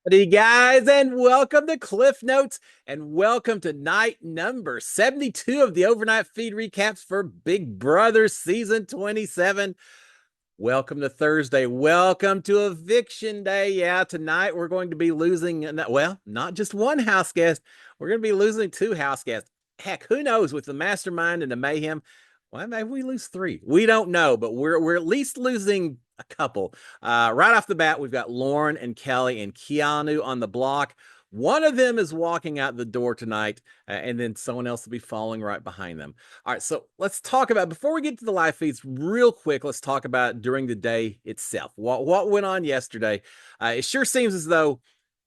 Howdy, guys, and welcome to Cliff Notes, and welcome to night number 72 of the overnight feed recaps for Big Brother season 27. Welcome to Thursday. Welcome to eviction day. Yeah, tonight we're going to be losing, well, not just one house guest, we're going to be losing two house guests. Heck, who knows with the mastermind and the mayhem? Well, maybe we lose three. We don't know, but we're at least losing a couple. Right off the bat, we've got Lauren and Kelly and Keanu on the block. One of them is walking out the door tonight, and then someone else will be following right behind them. All right, so let's talk about, before we get to the live feeds, real quick, let's talk about during the day itself. What went on yesterday? It sure seems as though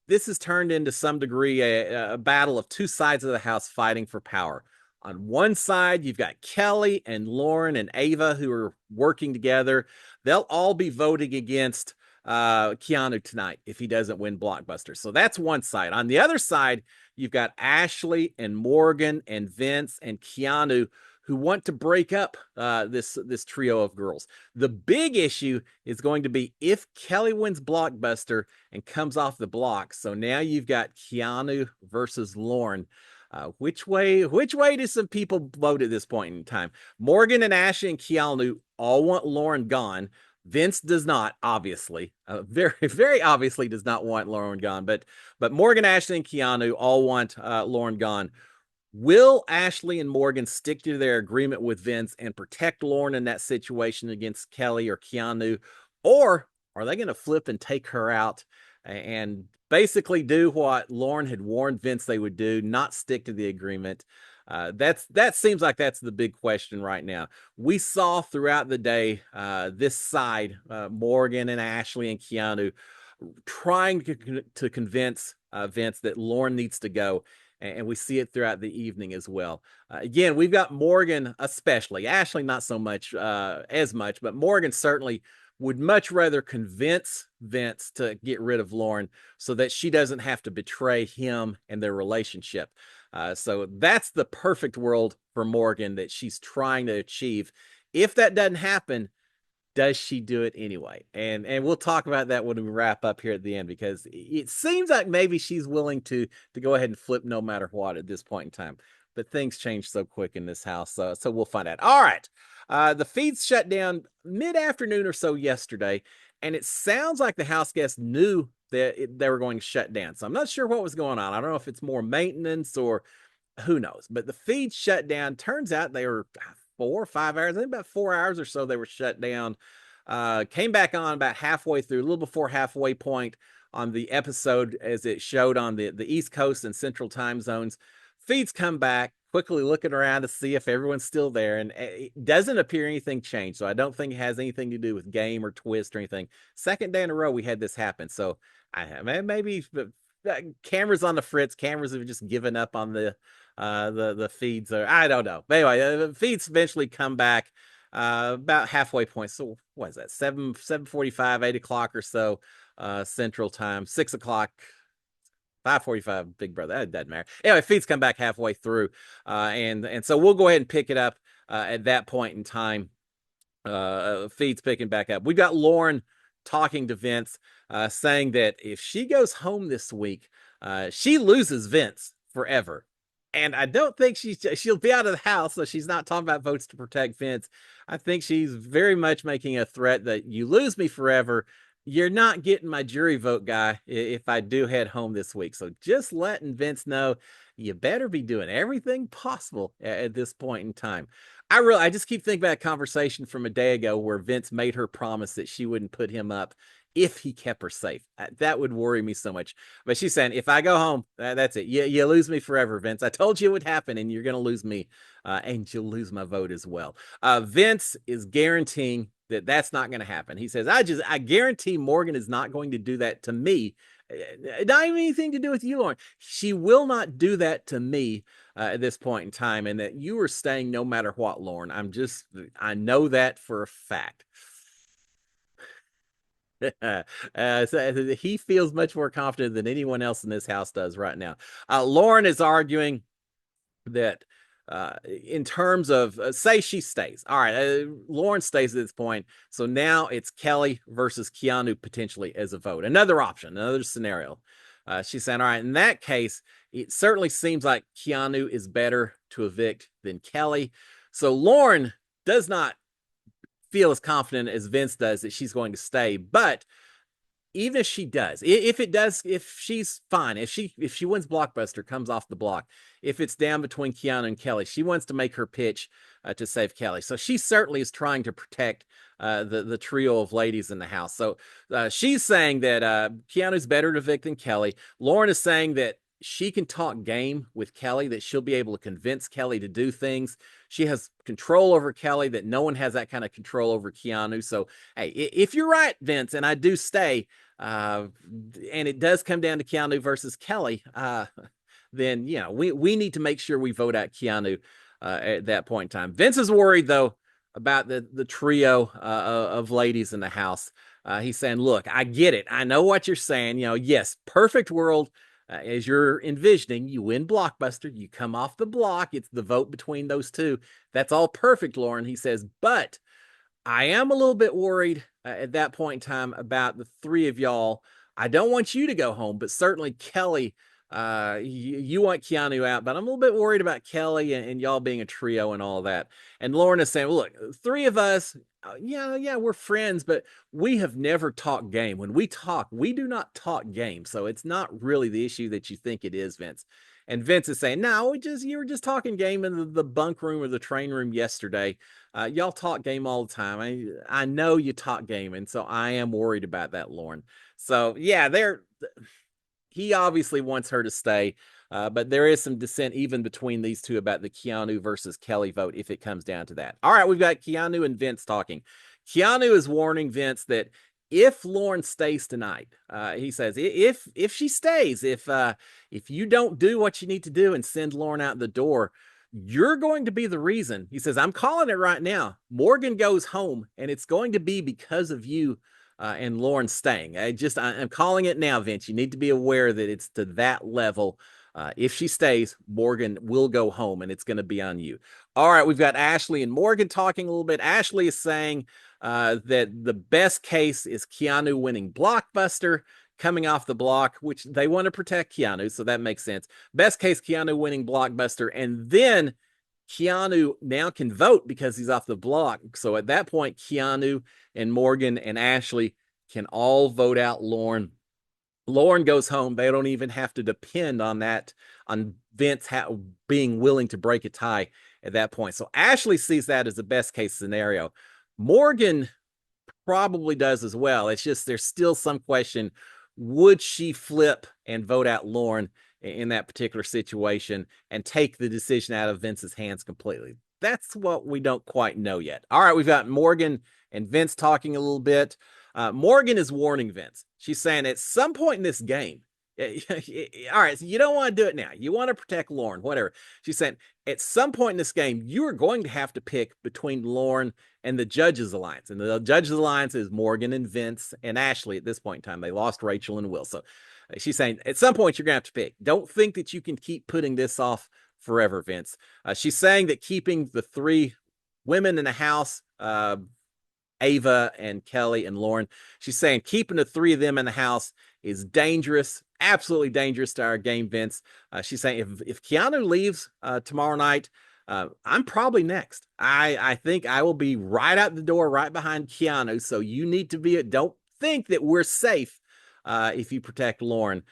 this has turned into some degree a battle of two sides of the house fighting for power. On one side, you've got Kelly and Lauren and Ava who are working together. They'll all be voting against Keanu tonight if he doesn't win Blockbuster. So that's one side. On the other side, you've got Ashley and Morgan and Vince and Keanu who want to break up this trio of girls. The big issue is going to be if Kelly wins Blockbuster and comes off the block. So now you've got Keanu versus Lauren. Which way do some people vote at this point in time? Morgan and Ashley and Keanu all want Lauren gone. Vince does not, obviously, very, very obviously does not want Lauren gone, but Morgan, Ashley, and Keanu all want Lauren gone. Will Ashley and Morgan stick to their agreement with Vince and protect Lauren in that situation against Kelly or Keanu? Or are they going to flip and take her out and basically do what Lauren had warned Vince they would do, not stick to the agreement? That seems like that's the big question right now. We saw throughout the day this side, Morgan and Ashley and Keanu, trying to convince Vince that Lauren needs to go. And we see it throughout the evening as well. Again, we've got Morgan especially. Ashley not so much as much, but Morgan certainly would much rather convince Vince to get rid of Lauren so that she doesn't have to betray him and their relationship. So that's the perfect world for Morgan that she's trying to achieve. If that doesn't happen, does she do it anyway? And we'll talk about that when we wrap up here at the end, because it seems like maybe she's willing to go ahead and flip no matter what at this point in time. But things change so quick in this house, so we'll find out. All right, the feeds shut down mid-afternoon or so yesterday, and it sounds like the house guests knew that they were going to shut down. So I'm not sure what was going on. I don't know if it's more maintenance or who knows. But the feed shut down. Turns out they were 4 or 5 hours, I think about 4 hours or so they were shut down. Came back on about halfway through, a little before halfway point on the episode as it showed on the East Coast and Central time zones. Feeds come back, quickly looking around to see if everyone's still there, and it doesn't appear anything changed. So I don't think it has anything to do with game or twist or anything. Second day in a row we had this happen. So maybe cameras on the fritz, cameras have just given up on the feeds, or I don't know. But anyway, the feeds eventually come back about halfway point. So what is that? 7:45, 8 o'clock or so Central time, 6 o'clock. 5:45, Big Brother. That doesn't matter. Anyway, feeds come back halfway through, and so we'll go ahead and pick it up at that point in time. Feeds picking back up. We've got Lauren talking to Vince, saying that if she goes home this week, she loses Vince forever. And I don't think she'll be out of the house, so she's not talking about votes to protect Vince. I think she's very much making a threat that you lose me forever, you're not getting my jury vote guy if I do head home this week. So just letting Vince know you better be doing everything possible at this point in time. I just keep thinking about a conversation from a day ago where Vince made her promise that she wouldn't put him up if he kept her safe. That would worry me so much. But she's saying, if I go home, that's it. You lose me forever, Vince. I told you it would happen, and you're going to lose me, and you'll lose my vote as well. Vince is guaranteeing that that's not going to happen. He says, I guarantee Morgan is not going to do that to me. Not even anything to do with you, Lauren. She will not do that to me at this point in time, and that you are staying no matter what, Lauren. I know that for a fact. So he feels much more confident than anyone else in this house does right now. Lauren is arguing that in terms of say she stays. All right, Lauren stays at this point. So now it's Kelly versus Keanu potentially as a vote. Another option, another scenario. She's saying, all right, in that case, it certainly seems like Keanu is better to evict than Kelly. So Lauren does not feel as confident as Vince does that she's going to stay. But even if she does, if she's fine, if she wins Blockbuster, comes off the block, if it's down between Keanu and Kelly, she wants to make her pitch to save Kelly. So she certainly is trying to protect the trio of ladies in the house. So she's saying that Keanu's better to evict than Kelly. Lauren is saying that she can talk game with Kelly, that she'll be able to convince Kelly to do things. She has control over Kelly, that no one has that kind of control over Keanu. So, hey, if you're right, Vince, and I do stay, and it does come down to Keanu versus Kelly, then, we need to make sure we vote out Keanu at that point in time. Vince is worried, though, about the trio of ladies in the house. He's saying, look, I get it. I know what you're saying. Yes, perfect world. As you're envisioning, you win Blockbuster, you come off the block, it's the vote between those two. That's all perfect, Lauren. He says, but I am a little bit worried at that point in time about the three of y'all. I don't want you to go home, but certainly Kelly, you want Keanu out, but I'm a little bit worried about Kelly and y'all being a trio and all of that. And Lauren is saying, well, look, three of us, yeah, we're friends, but we have never talked game. When we talk, we do not talk game. So it's not really the issue that you think it is, Vince. And Vince is saying, no, you were just talking game in the bunk room or the train room yesterday. Y'all talk game all the time. I know you talk game. And so I am worried about that, Lauren. So yeah, he obviously wants her to stay. But there is some dissent even between these two about the Keanu versus Kelly vote if it comes down to that. All right, we've got Keanu and Vince talking. Keanu is warning Vince that if Lauren stays tonight, he says, if she stays, if you don't do what you need to do and send Lauren out the door, you're going to be the reason. He says, I'm calling it right now. Morgan goes home, and it's going to be because of you and Lauren staying. I'm calling it now, Vince. You need to be aware that it's to that level. If she stays, Morgan will go home, and it's going to be on you. All right, we've got Ashley and Morgan talking a little bit. Ashley is saying that the best case is Keanu winning Blockbuster, coming off the block, which they want to protect Keanu, so that makes sense. Best case, Keanu winning Blockbuster, and then Keanu now can vote because he's off the block. So at that point, Keanu and Morgan and Ashley can all vote out Lauren. Lauren goes home. They don't even have to depend on Vince being willing to break a tie at that point. So Ashley sees that as the best case scenario. Morgan probably does as well. It's just there's still some question. Would she flip and vote out Lauren in that particular situation and take the decision out of Vince's hands completely? That's what we don't quite know yet. All right, we've got Morgan and Vince talking a little bit. Morgan is warning Vince. She's saying at some point in this game, all right, so you don't want to do it now. You want to protect Lauren, whatever. She's saying at some point in this game, you are going to have to pick between Lauren and the Judges Alliance. And the Judges Alliance is Morgan and Vince and Ashley at this point in time. They lost Rachel and Will. So she's saying at some point you're going to have to pick. Don't think that you can keep putting this off forever, Vince. She's saying that keeping the three women in the house, Ava and Kelly and Lauren, she's saying keeping the three of them in the house is dangerous, absolutely dangerous to our game, Vince. She's saying if Keanu leaves tomorrow night, I'm probably next. I think I will be right out the door, right behind Keanu. So you need to don't think that we're safe if you protect Lauren.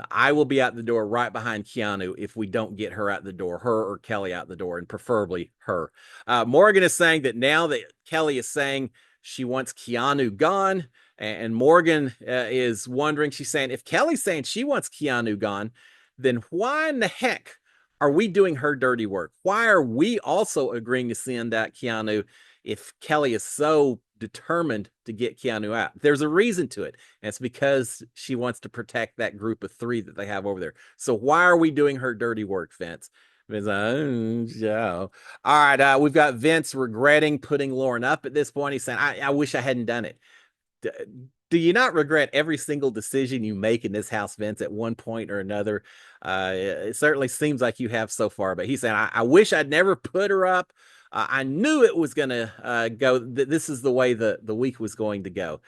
I will be out the door right behind Keanu if we don't get her out the door, her or Kelly out the door, and preferably her. Morgan is saying that now that Kelly is saying she wants Keanu gone, and Morgan is wondering, she's saying, if Kelly's saying she wants Keanu gone, then why in the heck are we doing her dirty work? Why are we also agreeing to send out Keanu if Kelly is so determined to get Keanu out? There's a reason to it. And it's because she wants to protect that group of three that they have over there. So why are we doing her dirty work, Vince? Yeah. All right. We've got Vince regretting putting Lauren up at this point. He's saying, I wish I hadn't done it. Do you not regret every single decision you make in this house, Vince, at one point or another? It certainly seems like you have so far, but he's saying, I wish I'd never put her up. I knew it was going to go. This is the way the week was going to go.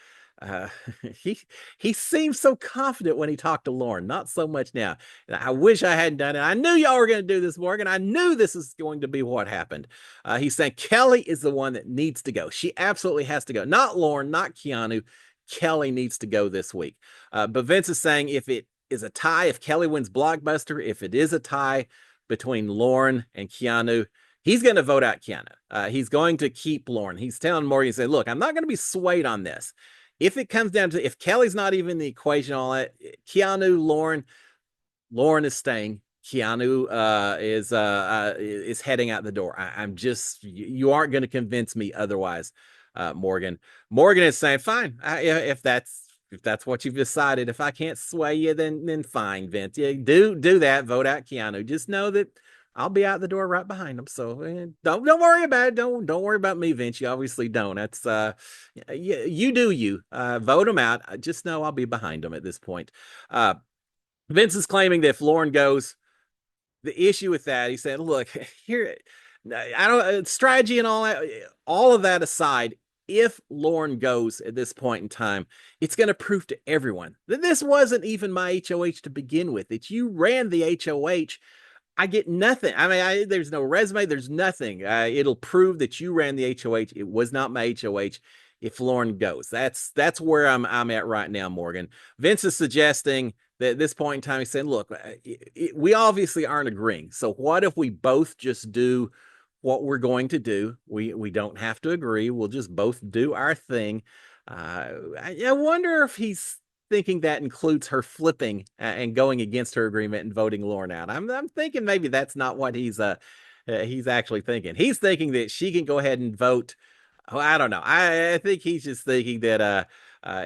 Uh, he he seems so confident when he talked to Lauren, not so much now. I wish I hadn't done it. I knew y'all were going to do this, Morgan. I knew this is going to be what happened. He's saying Kelly is the one that needs to go. She absolutely has to go. Not Lauren, not Keanu. Kelly needs to go this week. But Vince is saying if it is a tie, if Kelly wins Blockbuster, if it is a tie between Lauren and Keanu, he's going to vote out Keanu. He's going to keep Lauren. He's telling Morgan, he said, look, I'm not going to be swayed on this. If it comes down to if Kelly's not even in the equation, all that, Keanu, Lauren is staying. Keanu is heading out the door. I'm just you aren't going to convince me otherwise, Morgan. Morgan is saying, fine, if that's what you've decided. If I can't sway you, then fine, Vince. Yeah, do that. Vote out Keanu. Just know that I'll be out the door right behind him. So don't worry about it. Don't worry about me, Vince. You obviously don't. That's you do you. Vote him out. Just know I'll be behind him at this point. Vince is claiming that if Lauren goes, the issue with that, he said, look, here, I don't strategy and all of that aside, if Lauren goes at this point in time, it's going to prove to everyone that this wasn't even my HOH to begin with. That you ran the HOH. I get nothing. I mean, there's no resume. There's nothing. It'll prove that you ran the HOH. It was not my HOH. If Lauren goes, that's where I'm at right now, Morgan. Vince is suggesting that at this point in time, he's saying, look, we obviously aren't agreeing. So what if we both just do what we're going to do? We don't have to agree. We'll just both do our thing. I wonder if he's thinking that includes her flipping and going against her agreement and voting Lauren out. I'm thinking maybe that's not what he's actually thinking. He's thinking that she can go ahead and vote. Oh, I don't know. I think he's just thinking that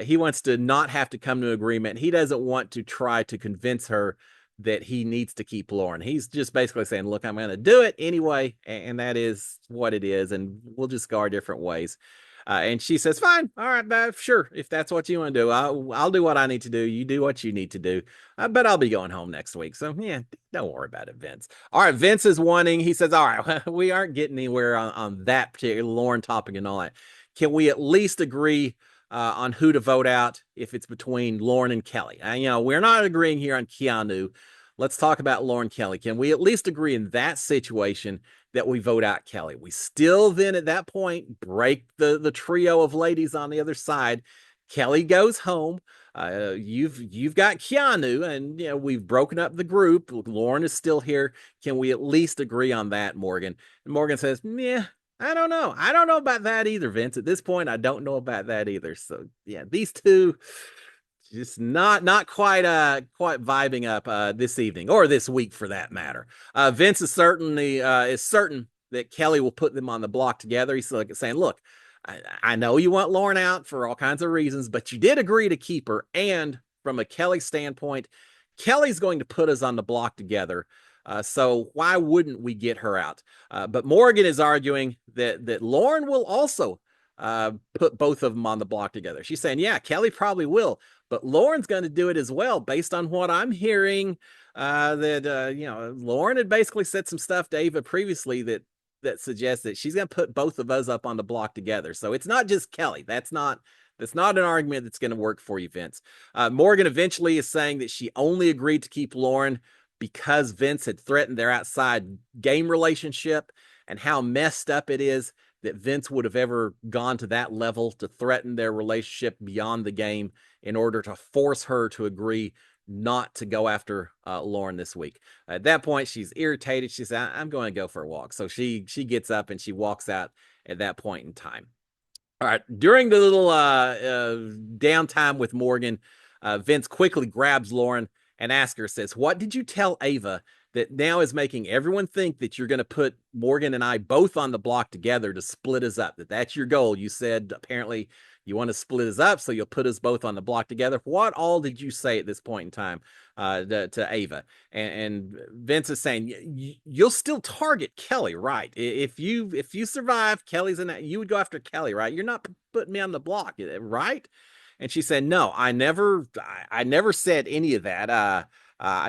he wants to not have to come to an agreement. He doesn't want to try to convince her that he needs to keep Lauren. He's just basically saying, look, I'm going to do it anyway. And that is what it is. And we'll just go our different ways. And she says, fine. All right, sure. If that's what you want to do, I'll do what I need to do. You do what you need to do. But I'll be going home next week. So yeah, don't worry about it, Vince. All right. Vince is wanting, he says, all right, we aren't getting anywhere on that particular Lauren topic and all that. Can we at least agree on who to vote out if it's between Lauren and Kelly? We're not agreeing here on Keanu. Let's talk about Lauren Kelly. Can we at least agree in that situation that we vote out Kelly? We still then at that point break the trio of ladies on the other side. Kelly goes home. You've got Keanu, and we've broken up the group. Lauren is still here. Can we at least agree on that, Morgan? And Morgan says, yeah, I don't know. I don't know about that either, Vince. At this point, I don't know about that either. So yeah, these two just not quite vibing up this evening or this week for that matter. Vince is certainly is certain that Kelly will put them on the block together. He's saying, look, I know you want Lauren out for all kinds of reasons, but you did agree to keep her. And from a Kelly standpoint, Kelly's going to put us on the block together. So why wouldn't we get her out? But Morgan is arguing that Lauren will also put both of them on the block together. She's saying, yeah, Kelly probably will, but Lauren's going to do it as well, based on what I'm hearing. Lauren had basically said some stuff to Ava previously that suggests that she's going to put both of us up on the block together. So it's not just Kelly. That's not an argument that's going to work for you, Vince. Morgan eventually is saying that she only agreed to keep Lauren because Vince had threatened their outside game relationship, and how messed up it is that Vince would have ever gone to that level to threaten their relationship beyond the game in order to force her to agree not to go after Lauren this week. At that point, she's irritated. She says, I'm going to go for a walk. So she gets up and she walks out at that point in time. All right. During the little downtime with Morgan, Vince quickly grabs Lauren and asks her, says, what did you tell Ava that now is making everyone think that you're going to put Morgan and I both on the block together to split us up? That's your goal. You said apparently you want to split us up, so you'll put us both on the block together. What all did you say at this point in time to Ava? And Vince is saying, you'll still target Kelly, right? If you survive, Kelly's in that, you would go after Kelly, right? You're not putting me on the block, right? And she said, no, I never said any of that.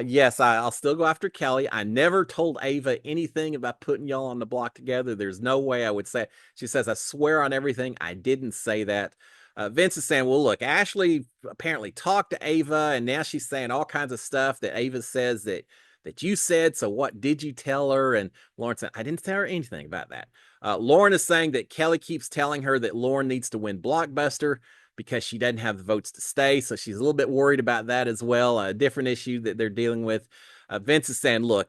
Yes, I'll still go after Kelly. I never told Ava anything about putting y'all on the block together. There's no way I would say. She says, I swear on everything, I didn't say that. Vince is saying, well, look, Ashley apparently talked to Ava, and now she's saying all kinds of stuff that Ava says that you said. So what did you tell her? And Lauren said, I didn't tell her anything about that. Lauren is saying that Kelly keeps telling her that Lauren needs to win Blockbuster because she doesn't have the votes to stay. So she's a little bit worried about that as well. A different issue that they're dealing with. Vince is saying, look,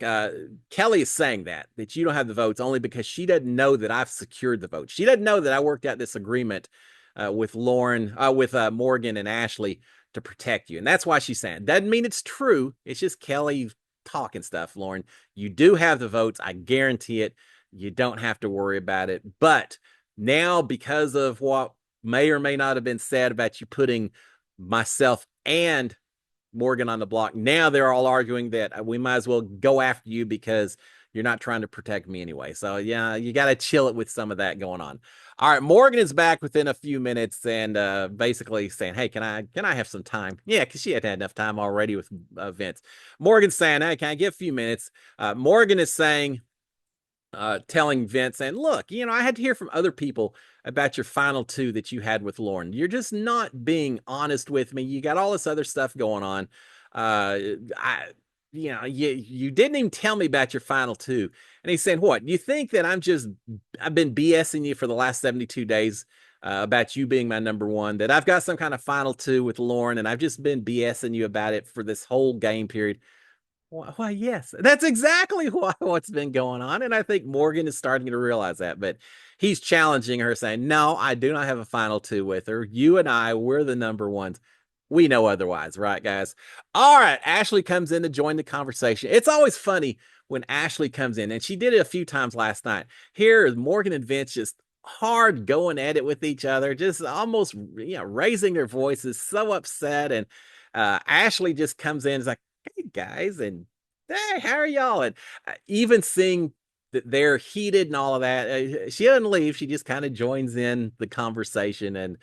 Kelly is saying that you don't have the votes only because she doesn't know that I've secured the votes. She doesn't know that I worked out this agreement with Morgan and Ashley to protect you. And that's why she's saying, doesn't mean it's true. It's just Kelly talking stuff, Lauren. You do have the votes. I guarantee it. You don't have to worry about it. But now, because of what may or may not have been said about you putting myself and Morgan on the block, now they're all arguing that we might as well go after you because you're not trying to protect me anyway. So yeah, you got to chill it with some of that going on. All right, Morgan is back within a few minutes and basically saying, hey, can I have some time? Yeah, because she had enough time already with Vince. Morgan's saying, hey, can I get a few minutes? Morgan is saying, telling Vince, and look, I had to hear from other people about your final two that you had with Lauren. You're just not being honest with me. You got all this other stuff going on. You didn't even tell me about your final two. And he's saying, what? You think that I've been BSing you for the last 72 days about you being my number one, that I've got some kind of final two with Lauren and I've just been BSing you about it for this whole game period? Why, yes, that's exactly what's been going on. And I think Morgan is starting to realize that, but he's challenging her saying, no, I do not have a final two with her. You and I, we're the number ones. We know otherwise, right, guys? All right. Ashley comes in to join the conversation. It's always funny when Ashley comes in, and she did it a few times last night. Here is Morgan and Vince just hard going at it with each other, just almost, raising their voices, so upset. And Ashley just comes in and is like, hey guys, and hey, how are y'all? And even seeing that they're heated and all of that, she doesn't leave. She just kind of joins in the conversation, and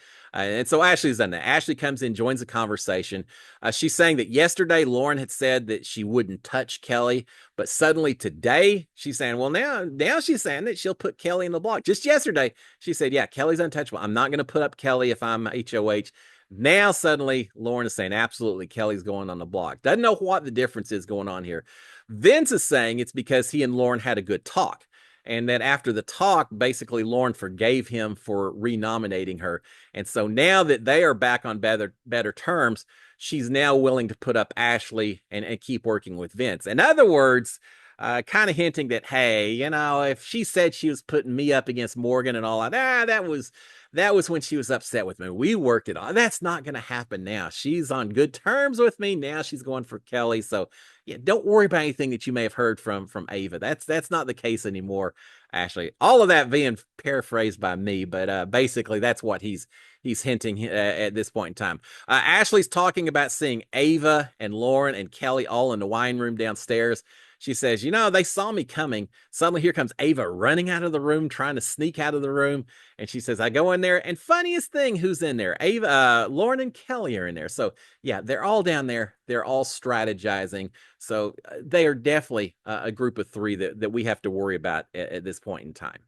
so Ashley's done that. Ashley comes in, joins the conversation. She's saying that yesterday Lauren had said that she wouldn't touch Kelly, but suddenly today she's saying, well, now she's saying that she'll put Kelly in the block. Just yesterday she said, yeah, Kelly's untouchable. I'm not going to put up Kelly if I'm HOH. Now suddenly Lauren is saying, absolutely, Kelly's going on the block. Doesn't know what the difference is going on here. Vince is saying it's because he and Lauren had a good talk. And that after the talk, basically Lauren forgave him for renominating her. And so now that they are back on better terms, she's now willing to put up Ashley and keep working with Vince. In other words, kind of hinting that, hey, if she said she was putting me up against Morgan and all that was when she was upset with me. We worked it on. That's not going to happen now. She's on good terms with me. Now she's going for Kelly. So yeah, don't worry about anything that you may have heard from Ava. That's not the case anymore, Ashley. All of that being paraphrased by me, but basically that's what he's hinting at this point in time. Ashley's talking about seeing Ava and Lauren and Kelly all in the wine room downstairs. She says, they saw me coming. Suddenly here comes Ava running out of the room, trying to sneak out of the room. And she says, I go in there, and funniest thing, who's in there? Ava, Lauren and Kelly are in there. So yeah, they're all down there. They're all strategizing. So they are definitely a group of three that we have to worry about at this point in time.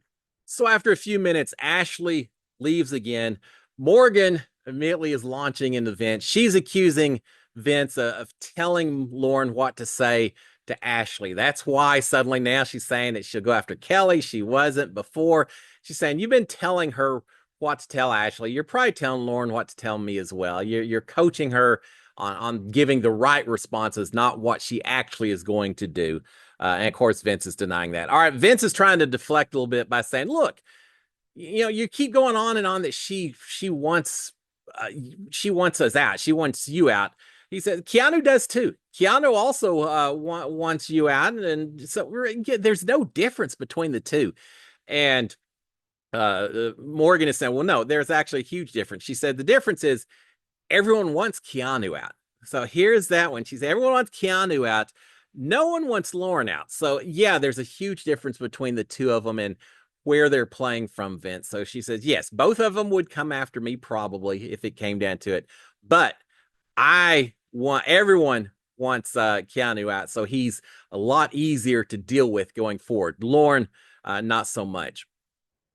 So after a few minutes, Ashley leaves again. Morgan immediately is launching into Vince. She's accusing Vince of telling Lauren what to say to Ashley. That's why suddenly now she's saying that she'll go after Kelly. She wasn't before. She's saying, you've been telling her what to tell Ashley. You're probably telling Lauren what to tell me as well. You're coaching her on giving the right responses, not what she actually is going to do. And of course, Vince is denying that. All right, Vince is trying to deflect a little bit by saying, look, you keep going on and on that she wants us out. She wants you out. He said, Keanu does too. Keanu also wants you out. And so there's no difference between the two. And Morgan is saying, well, no, there's actually a huge difference. She said, the difference is everyone wants Keanu out. So here's that one. She said, everyone wants Keanu out. No one wants Lauren out. So yeah, there's a huge difference between the two of them and where they're playing from, Vince. So she says, yes, both of them would come after me probably if it came down to it. But everyone wants Keanu out, so he's a lot easier to deal with going forward. Lauren, not so much.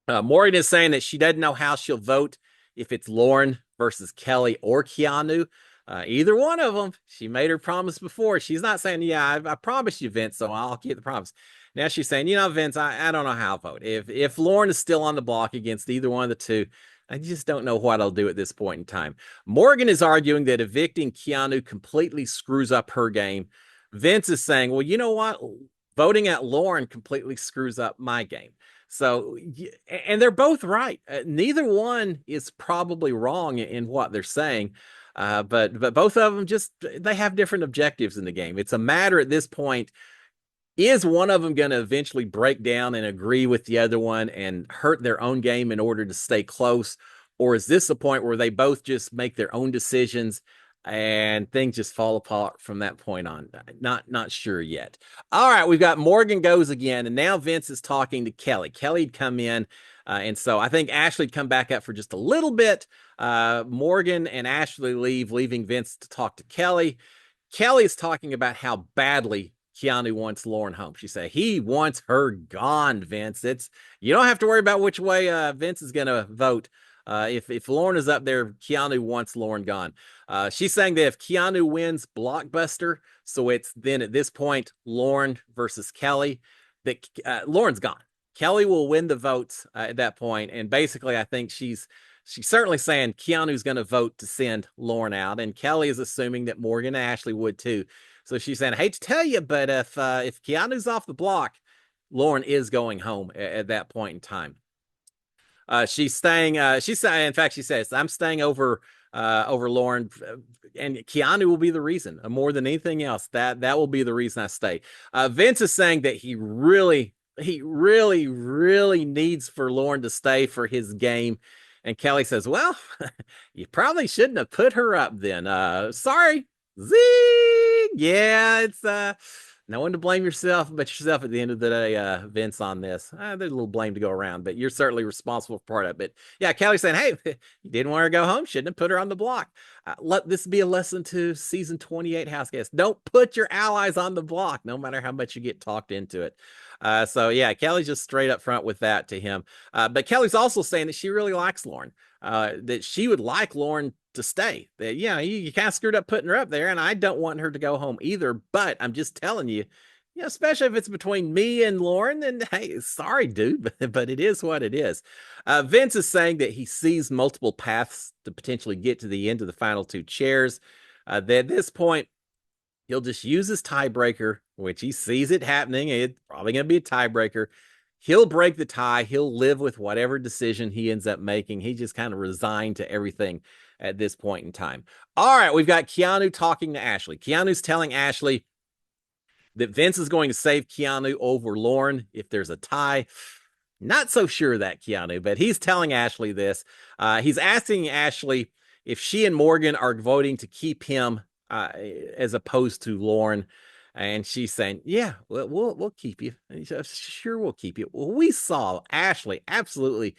Morgan is saying that she doesn't know how she'll vote if it's Lauren versus Kelly or Keanu. Either one of them. She made her promise before. She's not saying, yeah, I promised you, Vince, so I'll keep the promise. Now she's saying, Vince, I don't know how I'll vote. If Lauren is still on the block against either one of the two, I just don't know what I'll do at this point in time. Morgan is arguing that evicting Keanu completely screws up her game. Vince is saying, well, you know what? Voting at Lauren completely screws up my game. So, and they're both right. Neither one is probably wrong in what they're saying. But both of them they have different objectives in the game. It's a matter at this point, is one of them going to eventually break down and agree with the other one and hurt their own game in order to stay close? Or is this a point where they both just make their own decisions and things just fall apart from that point on? Not sure yet. All right, we've got Morgan goes again, and now Vince is talking to Kelly. Kelly'd come in, and so I think Ashley'd come back up for just a little bit. Morgan and Ashley leaving Vince to talk to Kelly. Kelly is talking about how badly Keanu wants Lauren home. She said he wants her gone, Vince. You don't have to worry about which way Vince is going to vote. If Lauren is up there, Keanu wants Lauren gone. She's saying that if Keanu wins Blockbuster, so it's then at this point Lauren versus Kelly, that Lauren's gone. Kelly will win the votes at that point, and basically, I think she's certainly saying Keanu's going to vote to send Lauren out, and Kelly is assuming that Morgan and Ashley would too. So she's saying, I hate to tell you, but if Keanu's off the block, Lauren is going home at that point in time. She's staying. In fact, she says, I'm staying over Lauren, and Keanu will be the reason more than anything else. That will be the reason I stay. Vince is saying that he really needs for Lauren to stay for his game. And Kelly says, well, you probably shouldn't have put her up then. Sorry. Zing! Yeah, it's no one to blame yourself but yourself at the end of the day, Vince, on this. There's a little blame to go around, but you're certainly responsible for part of it. But yeah, Kelly's saying, hey, you didn't want her to go home, shouldn't have put her on the block. Let this be a lesson to season 28 house guests. Don't put your allies on the block, no matter how much you get talked into it. So yeah, Kelly's just straight up front with that to him. But Kelly's also saying that she really likes Lauren, that she would like Lauren to stay. That, yeah, you kind of screwed up putting her up there, and I don't want her to go home either. But I'm just telling you, especially if it's between me and Lauren, then hey, sorry, dude, but it is what it is. Vince is saying that he sees multiple paths to potentially get to the end of the final two chairs. That at this point, he'll just use his tiebreaker, which he sees it happening. It's probably going to be a tiebreaker. He'll break the tie. He'll live with whatever decision he ends up making. He just kind of resigned to everything at this point in time. All right, we've got Keanu talking to Ashley. Keanu's telling Ashley that Vince is going to save Keanu over Lauren if there's a tie. Not so sure that Keanu, but he's telling Ashley this. He's asking Ashley if she and Morgan are voting to keep him as opposed to Lauren. And she's saying, yeah, we'll keep you. And he says, sure, we'll keep you. Well, we saw Ashley absolutely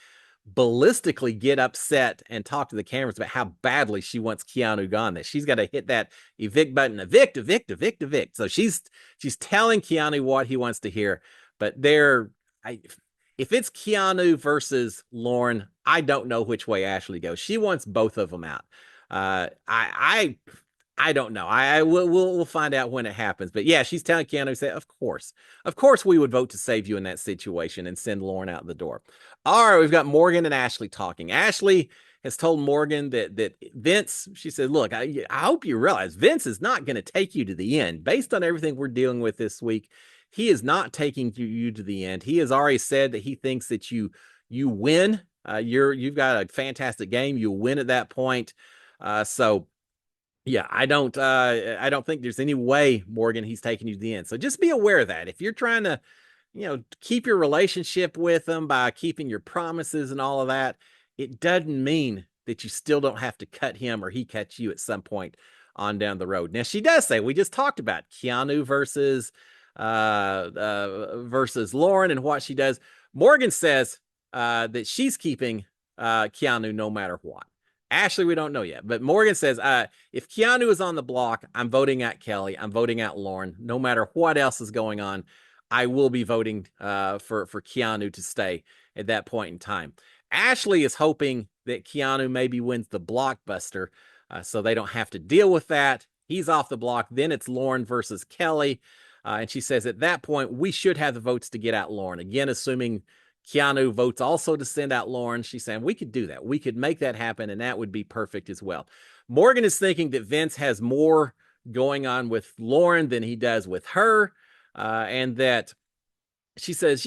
ballistically get upset and talk to the cameras about how badly she wants Keanu gone, that she's got to hit that evict button, evict. So she's telling Keanu what he wants to hear. But if it's Keanu versus Lauren, I don't know which way Ashley goes. She wants both of them out. I don't know. We'll find out when it happens. But yeah, she's telling Keanu, say, of course we would vote to save you in that situation and send Lauren out the door. All right, we've got Morgan and Ashley talking. Ashley has told Morgan that Vince, she said, look, I hope you realize Vince is not going to take you to the end. Based on everything we're dealing with this week, he is not taking you to the end. He has already said that he thinks that you win. You've got a fantastic game. You win at that point. So yeah, I don't think there's any way, Morgan, he's taking you to the end. So just be aware of that. If you're trying to, keep your relationship with him by keeping your promises and all of that, it doesn't mean that you still don't have to cut him or he cuts you at some point on down the road. Now, she does say, we just talked about Keanu versus Lauren and what she does. Morgan says that she's keeping Keanu no matter what. Ashley, we don't know yet, but Morgan says, if Keanu is on the block, I'm voting out Kelly. I'm voting out Lauren. No matter what else is going on, I will be voting for Keanu to stay at that point in time. Ashley is hoping that Keanu maybe wins the blockbuster, so they don't have to deal with that. He's off the block. Then it's Lauren versus Kelly. And she says at that point, we should have the votes to get out Lauren. Again, assuming Keanu votes also to send out Lauren. She's saying we could do that. We could make that happen, and that would be perfect as well. Morgan is thinking that Vince has more going on with Lauren than he does with her, and that she says,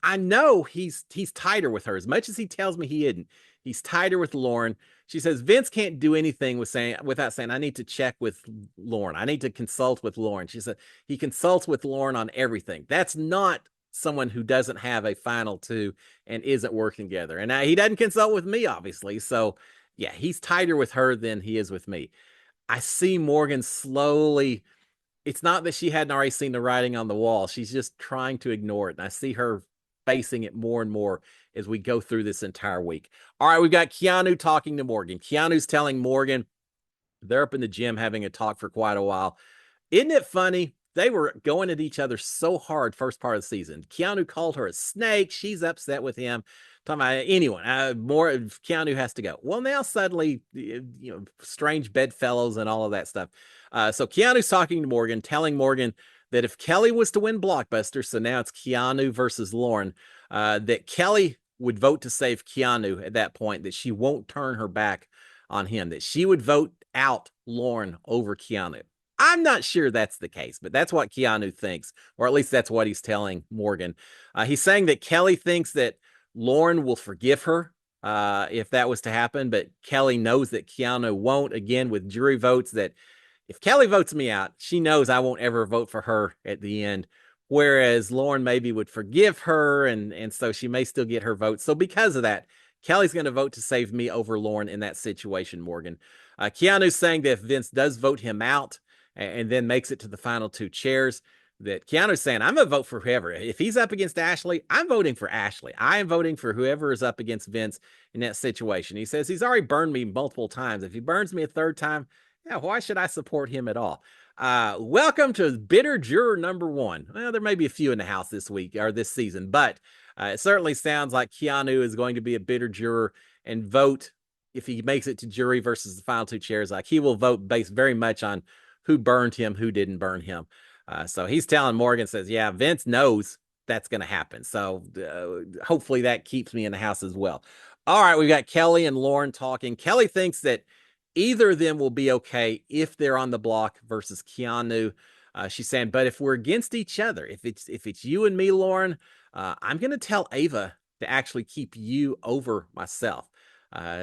I know he's tighter with her as much as he tells me he isn't. He's tighter with Lauren. She says Vince can't do anything without saying I need to check with Lauren. I need to consult with Lauren. She said he consults with Lauren on everything. That's not someone who doesn't have a final two and isn't working together. And he doesn't consult with me, obviously. So yeah, he's tighter with her than he is with me. I see Morgan slowly. It's not that she hadn't already seen the writing on the wall. She's just trying to ignore it. And I see her facing it more and more as we go through this entire week. All right, we've got Keanu talking to Morgan. Keanu's telling Morgan they're up in the gym having a talk for quite a while. Isn't it funny? They were going at each other so hard first part of the season. Keanu called her a snake. She's upset with him. Talking about anyone, more Keanu has to go. Well, now suddenly, strange bedfellows and all of that stuff. So Keanu's talking to Morgan, telling Morgan that if Kelly was to win Blockbuster, so now it's Keanu versus Lauren, that Kelly would vote to save Keanu at that point, that she won't turn her back on him, that she would vote out Lauren over Keanu. I'm not sure that's the case, but that's what Keanu thinks, or at least that's what he's telling Morgan. He's saying that Kelly thinks that Lauren will forgive her if that was to happen, but Kelly knows that Keanu won't, again, with jury votes, that if Kelly votes me out, she knows I won't ever vote for her at the end, whereas Lauren maybe would forgive her, and so she may still get her vote. So because of that, Kelly's going to vote to save me over Lauren in that situation, Morgan. Keanu's saying that if Vince does vote him out and then makes it to the final two chairs, that Keanu's saying, I'm going to vote for whoever. If he's up against Ashley, I'm voting for Ashley. I am voting for whoever is up against Vince in that situation. He says he's already burned me multiple times. If he burns me a third time, yeah, why should I support him at all? Welcome to bitter juror number one. Well, there may be a few in the house this week or this season, but it certainly sounds like Keanu is going to be a bitter juror and vote, if he makes it to jury versus the final two chairs, like he will vote based very much on who burned him, who didn't burn him. So he's telling Morgan, says, yeah, Vince knows that's going to happen. So hopefully that keeps me in the house as well. All right, we've got Kelly and Lauren talking. Kelly thinks that either of them will be okay if they're on the block versus Keanu. She's saying, but if we're against each other, if it's you and me, Lauren, I'm going to tell Ava to actually keep you over myself.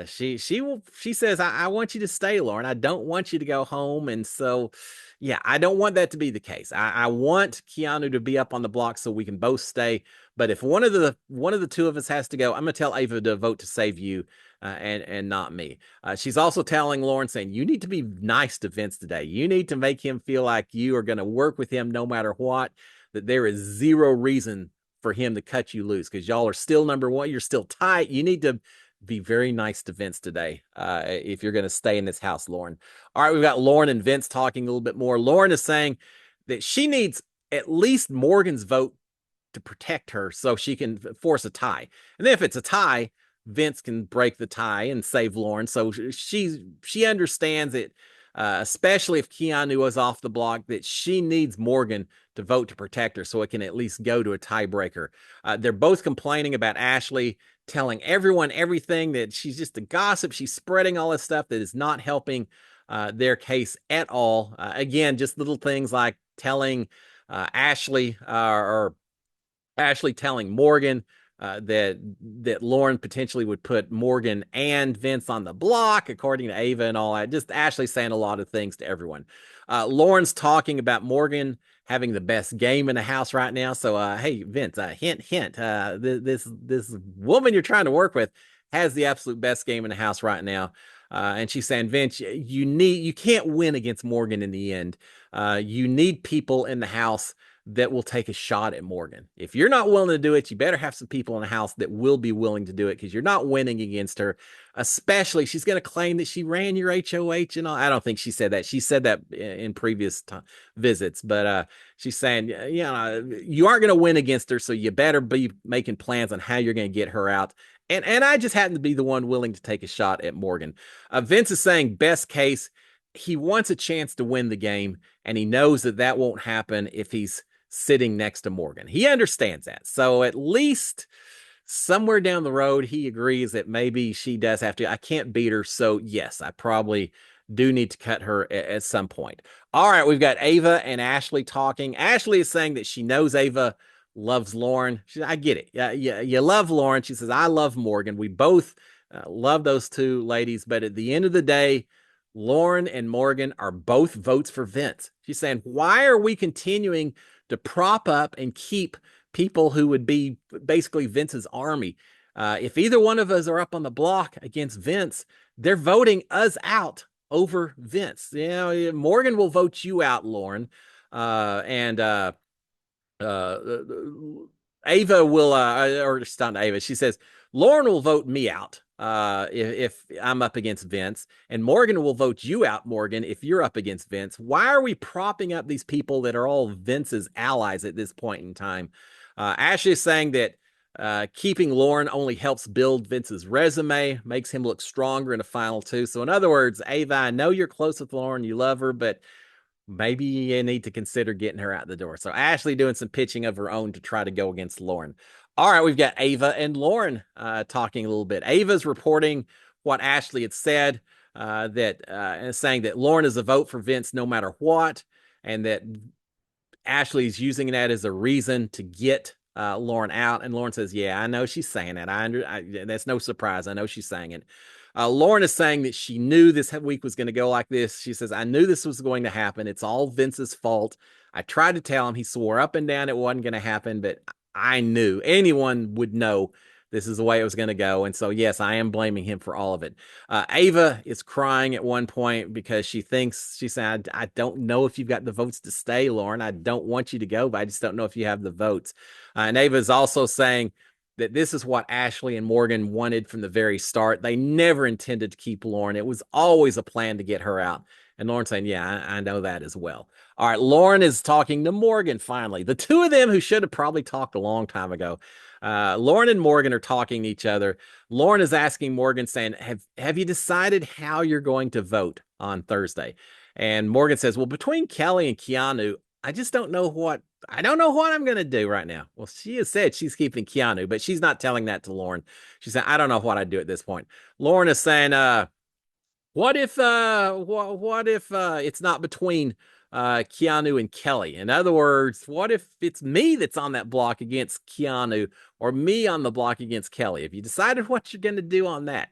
She says, I want you to stay, Lauren. I don't want you to go home. And so, yeah, I don't want that to be the case. I want Keanu to be up on the block so we can both stay. But if one of the two of us has to go, I'm going to tell Ava to vote to save you, and not me. She's also telling Lauren, saying, you need to be nice to Vince today. You need to make him feel like you are going to work with him no matter what, that there is zero reason for him to cut you loose because y'all are still number one. You're still tight. You need to be very nice to Vince today if you're going to stay in this house, Lauren. All right, we've got Lauren and Vince talking a little bit more. Lauren is saying that she needs at least Morgan's vote to protect her so she can force a tie. And then if it's a tie, Vince can break the tie and save Lauren. So she understands it, especially if Keanu was off the block, that she needs Morgan to vote to protect her so it can at least go to a tiebreaker. They're both complaining about Ashley telling everyone everything, that she's just a gossip. She's spreading all this stuff that is not helping their case at all. Again, just little things like telling Ashley or Ashley telling Morgan that Lauren potentially would put Morgan and Vince on the block, according to Ava and all that. Just Ashley saying a lot of things to everyone. Lauren's talking about Morgan having the best game in the house right now. So, hey, Vince, hint, hint, this woman you're trying to work with has the absolute best game in the house right now. And she's saying, Vince, you can't win against Morgan in the end. You need people in the house that will take a shot at Morgan. If you're not willing to do it, you better have some people in the house that will be willing to do it, because you're not winning against her. Especially, she's going to claim that she ran your HOH and all. I don't think she said that. She said that in previous visits, but she's saying, you aren't going to win against her, so you better be making plans on how you're going to get her out. And I just happen to be the one willing to take a shot at Morgan. Vince is saying best case, he wants a chance to win the game, and he knows that that won't happen if he's sitting next to Morgan. He understands that. So at least somewhere down the road, he agrees that maybe she does have to. I can't beat her. So yes, I probably do need to cut her at some point. All right, we've got Ava and Ashley talking. Ashley is saying that she knows Ava loves Lauren. I get it. Yeah, you love Lauren. She says, I love Morgan. We both love those two ladies. But at the end of the day, Lauren and Morgan are both votes for Vince. She's saying, why are we continuing to prop up and keep people who would be basically Vince's army? If either one of us are up on the block against Vince, they're voting us out over Vince. You know, Morgan will vote you out, Lauren. And Ava will, or it's not Ava. She says Lauren will vote me out if I'm up against Vince, and Morgan will vote you out, Morgan, if you're up against Vince. Why are we propping up these people that are all Vince's allies at this point in time? Ashley is saying that keeping Lauren only helps build Vince's resume, makes him look stronger in the final two. So, in other words, Ava, I know you're close with Lauren, you love her, but maybe you need to consider getting her out the door. So Ashley doing some pitching of her own to try to go against Lauren. All right, we've got Ava and Lauren talking a little bit. Ava's reporting what Ashley had said, saying that Lauren is a vote for Vince no matter what, and that Ashley's using that as a reason to get Lauren out. And Lauren says, yeah, I know she's saying that. That's no surprise. I know she's saying it. Lauren is saying that she knew this week was going to go like this. She says, I knew this was going to happen. It's all Vince's fault. I tried to tell him. He swore up and down it wasn't going to happen, but I knew anyone would know this is the way it was going to go. And so, yes, I am blaming him for all of it. Ava is crying at one point because she said, I don't know if you've got the votes to stay, Lauren. I don't want you to go, but I just don't know if you have the votes. And Ava is also saying that this is what Ashley and Morgan wanted from the very start. They never intended to keep Lauren. It was always a plan to get her out. And Lauren saying, yeah, I know that as well. All right, Lauren is talking to Morgan finally. The two of them who should have probably talked a long time ago. Lauren and Morgan are talking to each other. Lauren is asking Morgan, saying, have you decided how you're going to vote on Thursday? And Morgan says, well, between Kelly and Keanu, I don't know what I'm going to do right now. Well, she has said she's keeping Keanu, but she's not telling that to Lauren. She said, I don't know what I'd do at this point. Lauren is saying, what if it's not between Keanu and Kelly? In other words, what if it's me that's on that block against Keanu or me on the block against Kelly? Have you decided what you're going to do on that?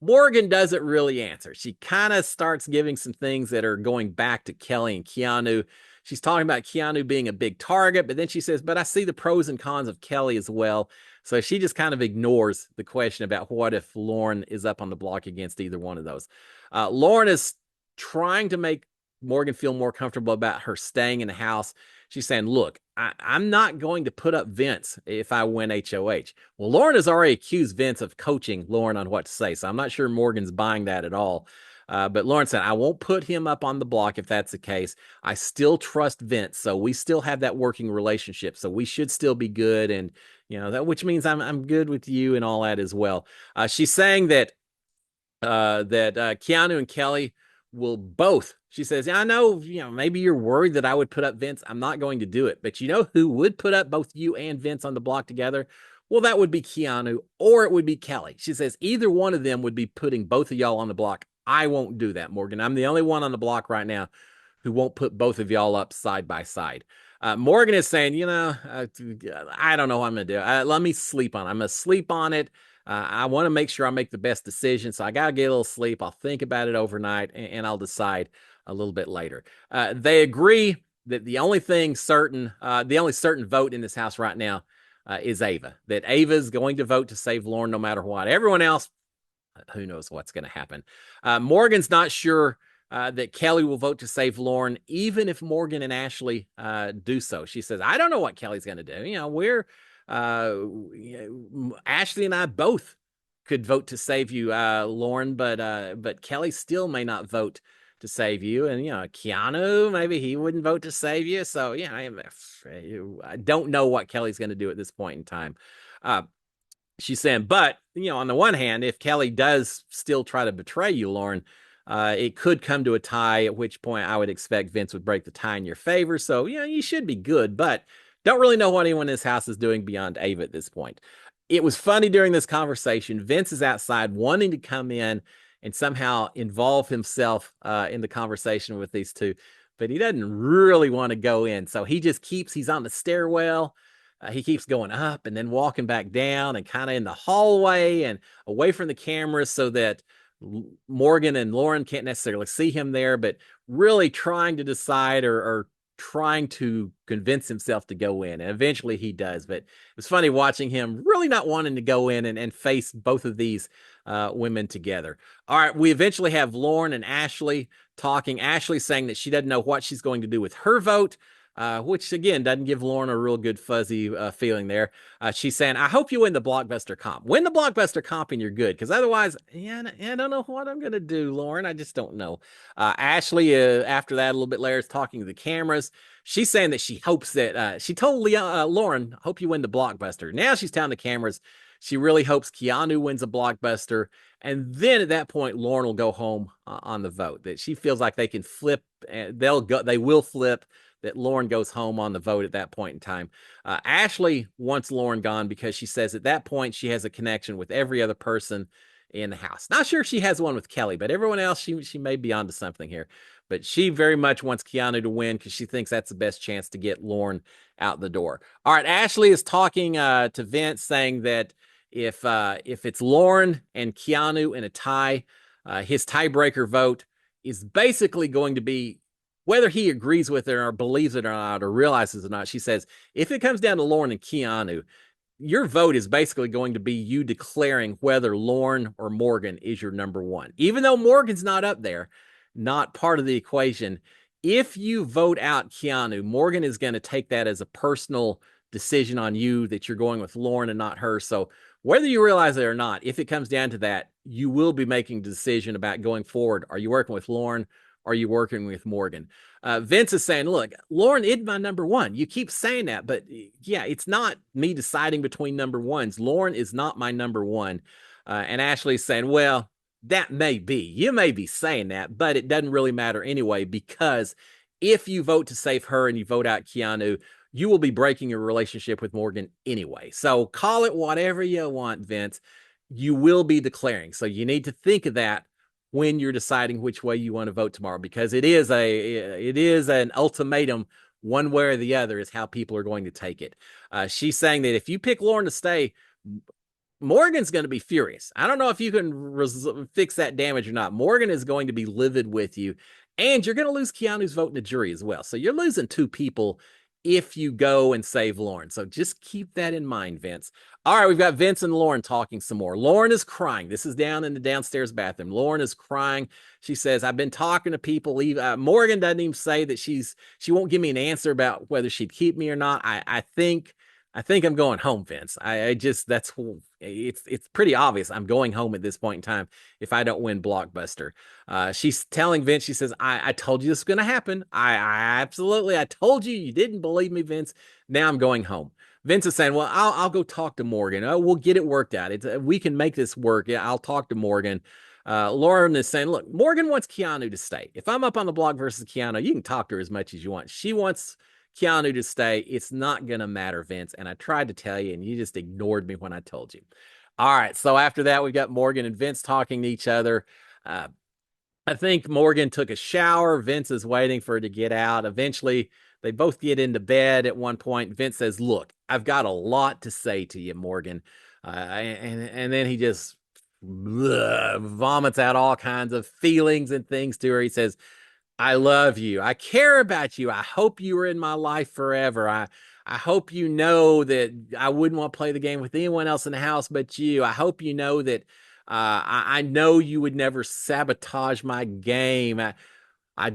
Morgan doesn't really answer. She kind of starts giving some things that are going back to Kelly and Keanu. She's talking about Keanu being a big target, but then she says, but I see the pros and cons of Kelly as well. So she just kind of ignores the question about what if Lauren is up on the block against either one of those. Lauren is trying to make Morgan feel more comfortable about her staying in the house. She's saying, look, I'm not going to put up Vince if I win HOH. Well, Lauren has already accused Vince of coaching Lauren on what to say, so I'm not sure Morgan's buying that at all. But Lauren said, I won't put him up on the block if that's the case. I still trust Vince, so we still have that working relationship, so we should still be good, and which means I'm good with you and all that as well. She's saying that Keanu and Kelly will both. She says, I know, maybe you're worried that I would put up Vince. I'm not going to do it. But you know who would put up both you and Vince on the block together? Well, that would be Keanu, or it would be Kelly. She says either one of them would be putting both of y'all on the block. I won't do that, Morgan. I'm the only one on the block right now who won't put both of y'all up side by side. Morgan is saying, I don't know what I'm going to do. Let me sleep on it. I'm going to sleep on it. I want to make sure I make the best decision. So I got to get a little sleep. I'll think about it overnight and I'll decide a little bit later. They agree that the only certain vote in this house right now is Ava, that Ava is going to vote to save Lauren no matter what. Everyone else, who knows what's going to happen. Morgan's not sure that Kelly will vote to save Lauren, even if Morgan and Ashley do so. She says, I don't know what Kelly's going to do. Ashley and I both could vote to save you, Lauren, but Kelly still may not vote to save you. And, Keanu, maybe he wouldn't vote to save you. So, I don't know what Kelly's going to do at this point in time. she's saying, but on the one hand, if Kelly does still try to betray you, Lauren, it could come to a tie, at which point I would expect Vince would break the tie in your favor. So, you should be good, but don't really know what anyone in this house is doing beyond Ava at this point. It was funny during this conversation. Vince is outside wanting to come in and somehow involve himself in the conversation with these two, but he doesn't really want to go in. So he's on the stairwell. He keeps going up and then walking back down and kind of in the hallway and away from the cameras so that Morgan and Lauren can't necessarily see him there, but really trying to decide or trying to convince himself to go in. And eventually he does. But it was funny watching him really not wanting to go in and face both of these women together. All right, we eventually have Lauren and Ashley talking. Ashley saying that she doesn't know what she's going to do with her vote. Which again doesn't give Lauren a real good fuzzy feeling there. She's saying, I hope you win the Blockbuster comp. Win the Blockbuster comp and you're good. Because otherwise, I don't know what I'm going to do, Lauren. I just don't know. Ashley, after that, a little bit later, is talking to the cameras. She's saying that she hopes that, she told Lauren, hope you win the Blockbuster. Now she's telling the cameras she really hopes Keanu wins a Blockbuster. And then at that point, Lauren will go home on the vote. That she feels like they can flip, and they will flip, that Lauren goes home on the vote at that point in time. Ashley wants Lauren gone because she says at that point she has a connection with every other person in the house. Not sure if she has one with Kelly, but everyone else, she may be onto something here. But she very much wants Keanu to win because she thinks that's the best chance to get Lauren out the door. All right, Ashley is talking to Vince, saying that if it's Lauren and Keanu in a tie, his tiebreaker vote is basically going to be, whether he agrees with it or believes it or not or realizes it or not. She says, if it comes down to Lauren and Keanu, your vote is basically going to be you declaring whether Lauren or Morgan is your number one. Even though Morgan's not up there, not part of the equation, if you vote out Keanu, Morgan is going to take that as a personal decision on you that you're going with Lauren and not her. So whether you realize it or not, if it comes down to that, you will be making a decision about going forward. Are you working with Lauren? Are you working with Morgan? Vince is saying, look, Lauren is my number one. You keep saying that, but yeah, it's not me deciding between number ones. Lauren is not my number one. And Ashley's saying, well, that may be. You may be saying that, but it doesn't really matter anyway, because if you vote to save her and you vote out Keanu, you will be breaking your relationship with Morgan anyway. So call it whatever you want, Vince. You will be declaring. So you need to think of that when you're deciding which way you want to vote tomorrow, because it is an ultimatum. One way or the other is how people are going to take it. She's saying that if you pick Lauren to stay, Morgan's going to be furious. I don't know if you can fix that damage or not. Morgan is going to be livid with you, and you're going to lose Keanu's vote in the jury as well. So you're losing two people if you go and save Lauren. So just keep that in mind, Vince. All right, we've got Vince and Lauren talking some more. Lauren is crying. This is down in the downstairs bathroom. Lauren is crying. She says, I've been talking to people. Morgan doesn't even say that she won't give me an answer about whether she'd keep me or not. I think I'm going home, Vince. It's pretty obvious I'm going home at this point in time if I don't win Blockbuster. She's telling Vince, she says, I told you this was going to happen. I told you, you didn't believe me, Vince. Now I'm going home. Vince is saying, well, I'll go talk to Morgan. We'll get it worked out. We can make this work. Yeah, I'll talk to Morgan. Lauren is saying, look, Morgan wants Keanu to stay. If I'm up on the block versus Keanu, you can talk to her as much as you want. She wants Keanu to stay. It's not going to matter, Vince. And I tried to tell you, and you just ignored me when I told you. All right. So after that, we've got Morgan and Vince talking to each other. I think Morgan took a shower. Vince is waiting for her to get out. Eventually, they both get into bed at one point. Vince says, look, I've got a lot to say to you, Morgan. And then he just vomits out all kinds of feelings and things to her. He says, I love you. I care about you. I hope you are in my life forever. I hope you know that I wouldn't want to play the game with anyone else in the house but you. I hope you know that I know you would never sabotage my game. I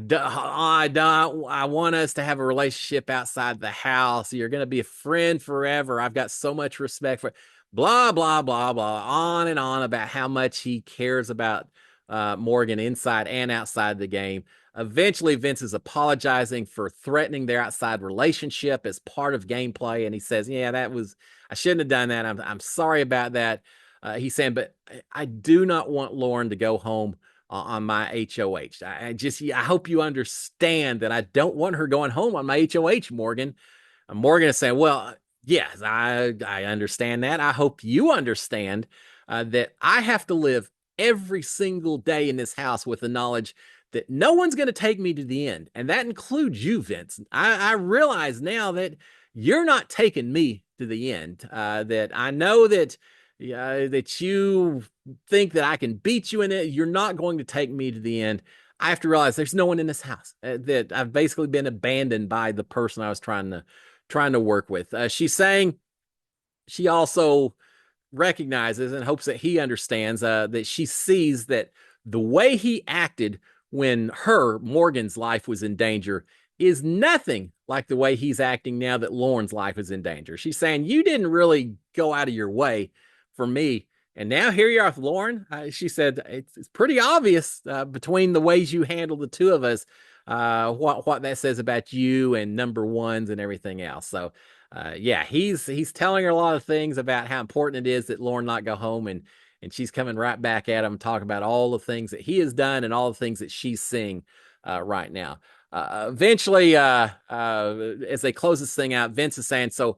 want us to have a relationship outside the house. You're going to be a friend forever. I've got so much respect for blah, blah, blah, blah, on and on about how much he cares about Morgan inside and outside the game. Eventually, Vince is apologizing for threatening their outside relationship as part of gameplay. And he says, yeah, I shouldn't have done that. I'm sorry about that. He's saying, but I do not want Lauren to go home on my HOH. I hope you understand that I don't want her going home on my HOH, Morgan. Morgan is saying, well, yes, I understand that. I hope you understand that I have to live every single day in this house with the knowledge that no one's going to take me to the end. And that includes you, Vince. I realize now that you're not taking me to the end, that I know that that you think that I can beat you in it. You're not going to take me to the end. I have to realize there's no one in this house, that I've basically been abandoned by the person I was trying to work with. She's saying she also recognizes and hopes that he understands that she sees that the way he acted when Morgan's life was in danger is nothing like the way he's acting now that Lauren's life is in danger. She's saying, you didn't really go out of your way for me. And now here you are with Lauren. She said, it's pretty obvious between the ways you handle the two of us, what that says about you and number ones and everything else. So yeah, he's telling her a lot of things about how important it is that Lauren not go home, and she's coming right back at him, talking about all the things that he has done and all the things that she's seeing right now. Eventually, as they close this thing out, Vince is saying, so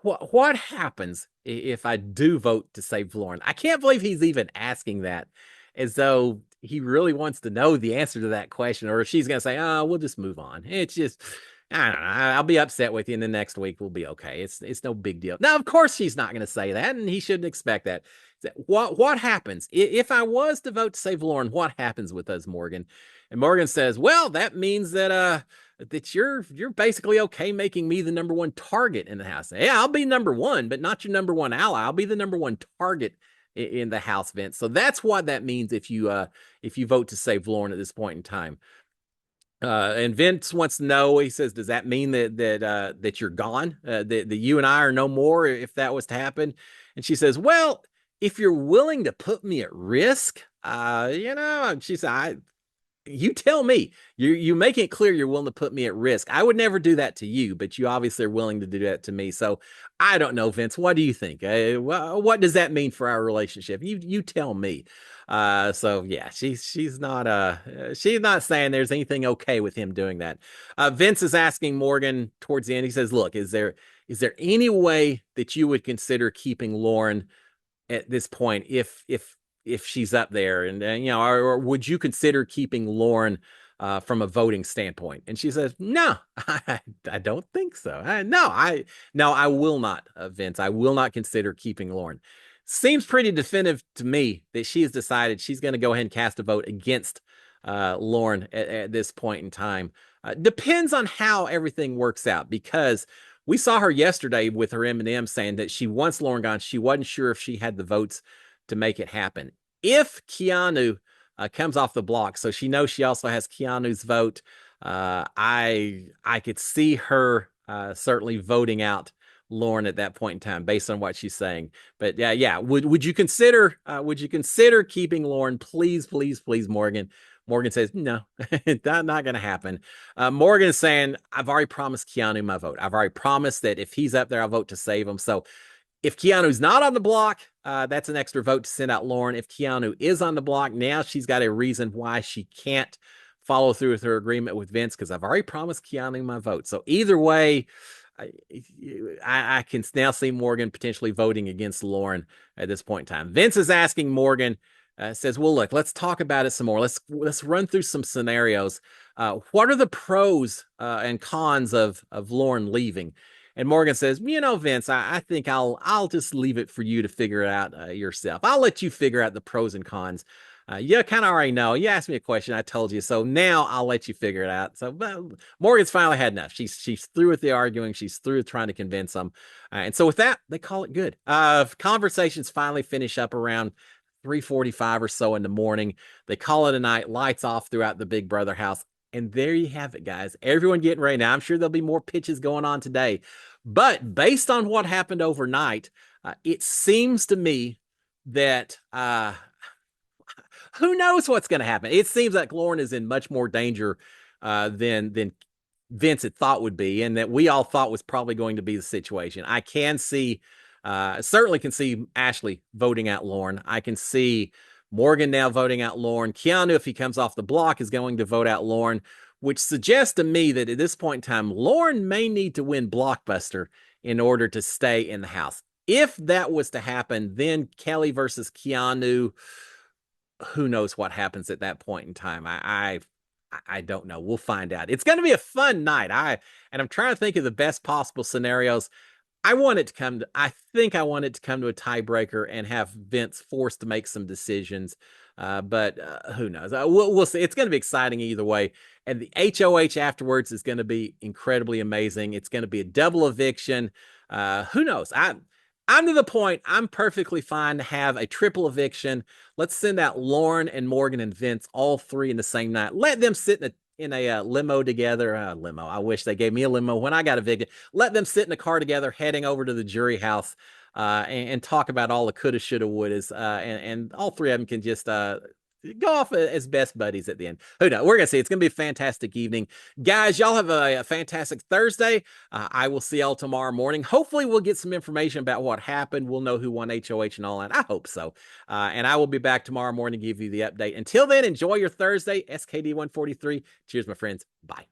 what happens if I do vote to save Lauren? I can't believe he's even asking that, as though he really wants to know the answer to that question, or if she's going to say, oh, we'll just move on. It's just, I don't know. I'll be upset with you, and the next week we'll be okay. It's no big deal. Now, of course, she's not going to say that, and he shouldn't expect that. What happens if I was to vote to save Lauren? What happens with us, Morgan? And Morgan says, well, that means that you're basically okay making me the number one target in the house. Yeah, I'll be number one, but not your number one ally. I'll be the number one target in the house, Vince. So that's what that means if you vote to save Lauren at this point in time. And Vince wants to know, he says, does that mean that you're gone? That you and I are no more if that was to happen? And she says, well, if you're willing to put me at risk, she said, you tell me. You make it clear you're willing to put me at risk. I would never do that to you, but you obviously are willing to do that to me. So I don't know, Vince. What do you think? What does that mean for our relationship? You tell me. So yeah, she's not saying there's anything okay with him doing that. Vince is asking Morgan towards the end. He says, look, is there any way that you would consider keeping Lauren at this point if she's up there, and or would you consider keeping Lauren from a voting standpoint? And she says, no, I don't think so. I will not, Vince. I will not consider keeping Lauren. Seems pretty definitive to me that she has decided she's going to go ahead and cast a vote against Lauren at this point in time. Depends on how everything works out, because we saw her yesterday with her M&M saying that she wants Lauren gone. She wasn't sure if she had the votes to make it happen. If Keanu comes off the block, so she knows she also has Keanu's vote, I could see her certainly voting out Lauren at that point in time based on what she's saying. But yeah, would you consider keeping Lauren? Please, Morgan. Morgan says, no, that's not going to happen. Morgan is saying, I've already promised Keanu my vote. I've already promised that if he's up there, I'll vote to save him. So if Keanu's not on the block, that's an extra vote to send out Lauren. If Keanu is on the block, now she's got a reason why she can't follow through with her agreement with Vince, because I've already promised Keanu my vote. So either way, I can now see Morgan potentially voting against Lauren at this point in time. Vince is asking Morgan, says, well, look, let's talk about it some more. Let's run through some scenarios. What are the pros and cons of Lauren leaving? And Morgan says, Vince, I think I'll just leave it for you to figure it out yourself. I'll let you figure out the pros and cons. You kind of already know. You asked me a question, I told you. So now I'll let you figure it out. So Morgan's finally had enough. She's through with the arguing. She's through with trying to convince them. And so with that, they call it good. Conversations finally finish up around 3:45 or so in the morning. They call it a night, lights off throughout the Big Brother house. And there you have it, guys. Everyone getting ready. Now, I'm sure there'll be more pitches going on today. But based on what happened overnight, it seems to me that Who knows what's going to happen? It seems like Lauren is in much more danger than Vince had thought would be, and that we all thought was probably going to be the situation. I can see, certainly can see Ashley voting out Lauren. I can see Morgan now voting out Lauren. Keanu, if he comes off the block, is going to vote out Lauren, which suggests to me that at this point in time, Lauren may need to win Blockbuster in order to stay in the house. If that was to happen, then Kelly versus Keanu, who knows what happens at that point in time. I don't know. We'll find out. It's going to be a fun night. I'm trying to think of the best possible scenarios. I think I want it to come to a tiebreaker and have Vince forced to make some decisions. But who knows? We'll see. It's going to be exciting either way. And the HOH afterwards is going to be incredibly amazing. It's going to be a double eviction. Who knows? I'm to the point. I'm perfectly fine to have a triple eviction. Let's send out Lauren and Morgan and Vince, all three in the same night. Let them sit in a limo together. Limo. I wish they gave me a limo when I got evicted. Let them sit in a car together, heading over to the jury house, and talk about all the coulda, shoulda, wouldas. And all three of them can just go off as best buddies at the end. Who knows? We're gonna see. It's gonna be a fantastic evening, guys. Y'all have a fantastic Thursday. I will see y'all tomorrow morning. Hopefully, we'll get some information about what happened. We'll know who won HOH and all that. I hope so. And I will be back tomorrow morning to give you the update. Until then, enjoy your Thursday. SKD 143. Cheers, my friends. Bye.